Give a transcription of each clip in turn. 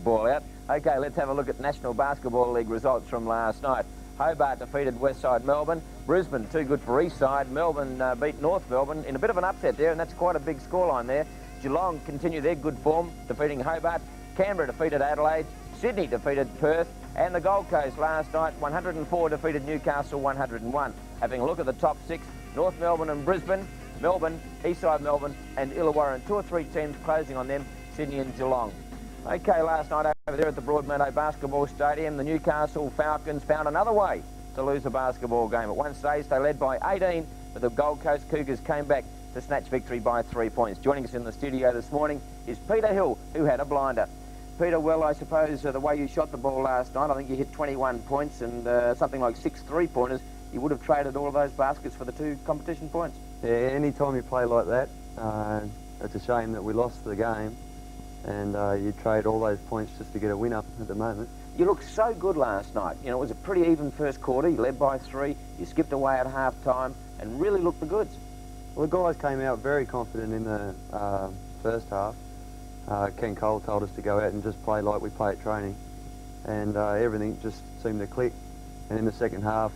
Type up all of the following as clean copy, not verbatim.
Ball out. Okay, let's have a look at National Basketball League results from last night. Hobart defeated Westside Melbourne. Brisbane, too good for Eastside. Melbourne beat North Melbourne in a bit of an upset there, and that's quite a big scoreline there. Geelong continue their good form, defeating Hobart. Canberra defeated Adelaide. Sydney defeated Perth. And the Gold Coast last night, 104 defeated Newcastle 101. Having a look at the top six, North Melbourne and Brisbane, Melbourne, Eastside Melbourne and Illawarra. 2 or 3 teams closing on them, Sydney and Geelong. Okay, last night over there at the Broadmeadow Basketball Stadium, the Newcastle Falcons found another way to lose a basketball game. At one stage, they led by 18, but the Gold Coast Cougars came back to snatch victory by 3 points. Joining us in the studio this morning is Peter Hill, who had a blinder. Peter, well, I suppose the way you shot the ball last night, I think you hit 21 points and something like 6 three-pointers. You would have traded all of those baskets for the 2 competition points. Yeah, any time you play like that, it's a shame that we lost the game. And you trade all those points just to get a win up at the moment. You looked so good last night. You know, it was a pretty even first quarter. You led by 3. You skipped away at half-time and really looked the goods. Well, the guys came out very confident in the first half. Ken Cole told us to go out and just play like we play at training. And everything just seemed to click. And in the second half,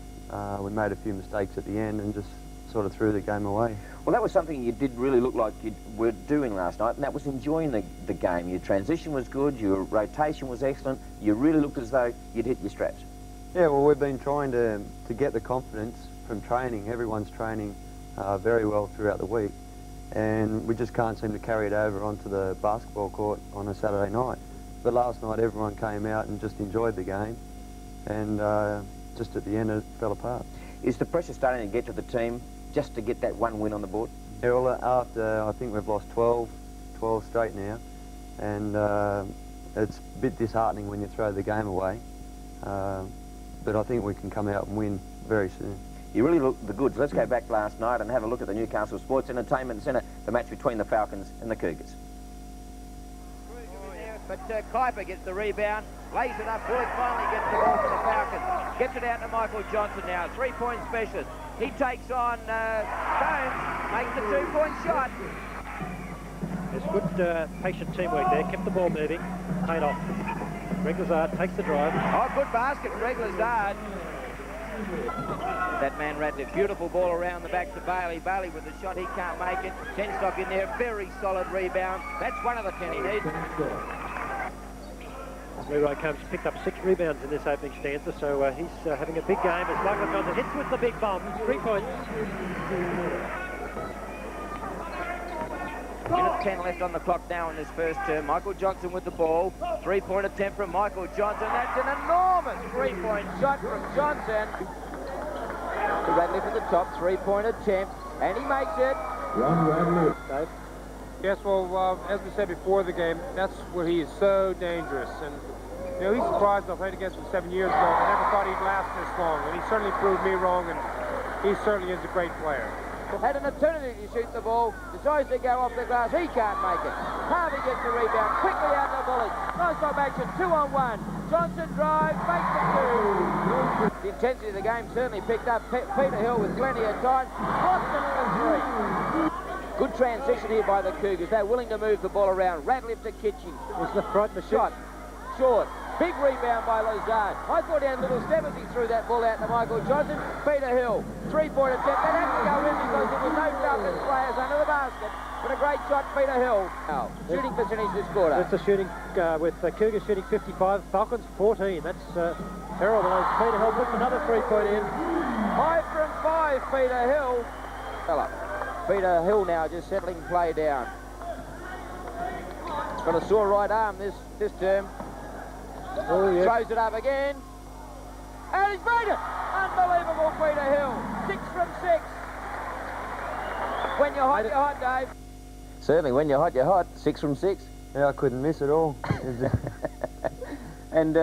we made a few mistakes at the end and just sort of threw the game away. Well, that was something you did really look like you were doing last night, and that was enjoying the game. Your transition was good, your rotation was excellent, you really looked as though you'd hit your straps. Yeah, well, we've been trying to get the confidence from training. Everyone's training very well throughout the week, and we just can't seem to carry it over onto the basketball court on a Saturday night. But last night, everyone came out and just enjoyed the game, and just at the end, it fell apart. Is the pressure starting to get to the team just to get that 1 win on the board? Yeah, well, after I think we've lost 12 straight now, and it's a bit disheartening when you throw the game away, but I think we can come out and win very soon. You really looked the goods. Let's go back last night and have a look at the Newcastle Sports Entertainment Centre, the match between the Falcons and the Cougars. But Kuiper gets the rebound, lays it up. Boyd finally gets the ball for the Falcons. Gets it out to Michael Johnson now, 3-point specialist. He takes on Stones, makes the 2-point shot. There's good patient teamwork there, kept the ball moving, paid off. Greg Lazard takes the drive. Oh, good basket, Greg Lazard. That man Radcliffe, beautiful ball around the back to Bailey. Bailey with the shot, he can't make it. Tenstock in there, very solid rebound. That's one of the 10 he needs. Leroy Combs picked up 6 rebounds in this opening stanza, so he's having a big game as Michael Johnson hits with the big bomb. 3 points. Minute 10 left on the clock now in this first term. Michael Johnson with the ball. 3-point attempt from Michael Johnson. That's an enormous 3-point shot from Johnson. To Radcliffe at the top, 3-point attempt, and he makes it. Dave? Yes, well, as we said before the game, that's where he is so dangerous. And, you know, he's surprised. I played against him 7 years ago. I never thought he'd last this long. And he certainly proved me wrong, and he certainly is a great player. Had an opportunity to shoot the ball, decides to go off the glass. He can't make it. Harvey gets the rebound, quickly out the volley. Non-stop action, 2-on-1. Johnson drives, makes it 2. The intensity of the game certainly picked up. Peter Hill with plenty of time. Slots another 3. Good transition here by the Cougars. They're willing to move the ball around. Radcliffe to Kitching. It's the front machine. Shot. Short. Big rebound by Lazard. I thought he had a little step as he threw that ball out to Michael Johnson. Peter Hill. 3-point attempt. That had to go in because there was no Falcons players under the basket. But a great shot, Peter Hill. Now, shooting percentage this quarter. That's the shooting with Cougars shooting 55, Falcons 14. That's terrible. Peter Hill puts another 3-point in. 5 from 5, Peter Hill. Peter Hill now just settling play down. Got a sore right arm this term. Oh, yeah. Throws it up again. And he's made it! Unbelievable, Peter Hill. 6 from 6. When you're hot, you're hot, Dave. Certainly, when you're hot. 6 from 6. Yeah, I couldn't miss it all. And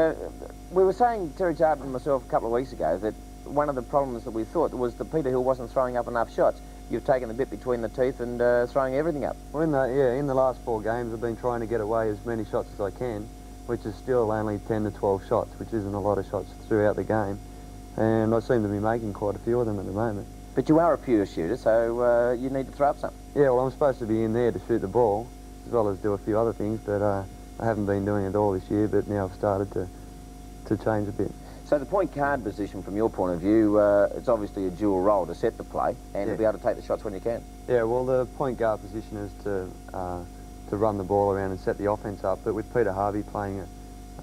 we were saying, Terry Charlton and myself a couple of weeks ago, that one of the problems that we thought was that Peter Hill wasn't throwing up enough shots. You've taken the bit between the teeth and throwing everything up. Well, in the last 4 games, I've been trying to get away as many shots as I can, which is still only 10 to 12 shots, which isn't a lot of shots throughout the game. And I seem to be making quite a few of them at the moment. But you are a pure shooter, so you need to throw up something. Yeah, well, I'm supposed to be in there to shoot the ball, as well as do a few other things, but I haven't been doing it all this year, but now I've started to change a bit. So the point guard position, from your point of view, it's obviously a dual role to set the play and to be able to take the shots when you can. Yeah, well, the point guard position is to run the ball around and set the offense up, but with Peter Harvey playing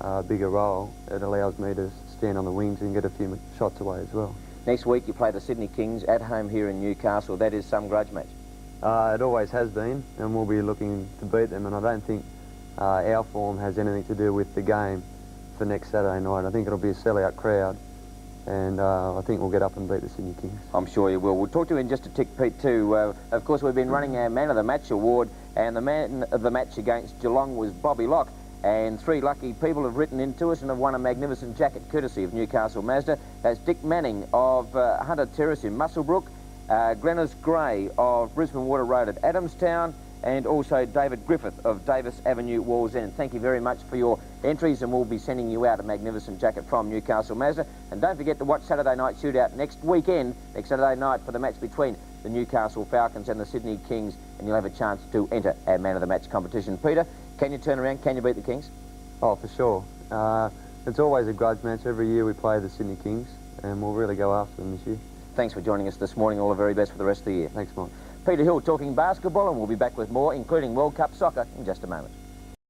a bigger role, it allows me to stand on the wings and get a few shots away as well. Next week you play the Sydney Kings at home here in Newcastle. That is some grudge match. It always has been, and we'll be looking to beat them, and I don't think our form has anything to do with the game for next Saturday night. I think it'll be a sellout crowd, and I think we'll get up and beat the Sydney Kings. I'm sure you will. We'll talk to you in just a tick, Pete, too. Of course, we've been running our Man of the Match award, and the Man of the Match against Geelong was Bobby Locke. And 3 lucky people have written into us and have won a magnificent jacket courtesy of Newcastle Mazda. That's Dick Manning of Hunter Terrace in Muswellbrook, Glennis Gray of Brisbane Water Road at Adamstown, and also David Griffith of Davis Avenue, Walls End. Thank you very much for your entries, and we'll be sending you out a magnificent jacket from Newcastle Mazda. And don't forget to watch Saturday Night Shootout next weekend, next Saturday night, for the match between the Newcastle Falcons and the Sydney Kings, and you'll have a chance to enter our Man of the Match competition. Peter, can you turn around? Can you beat the Kings? Oh, for sure. It's always a grudge match. Every year we play the Sydney Kings, and we'll really go after them this year. Thanks for joining us this morning. All the very best for the rest of the year. Thanks, Mike. Peter Hill talking basketball, and we'll be back with more, including World Cup soccer, in just a moment.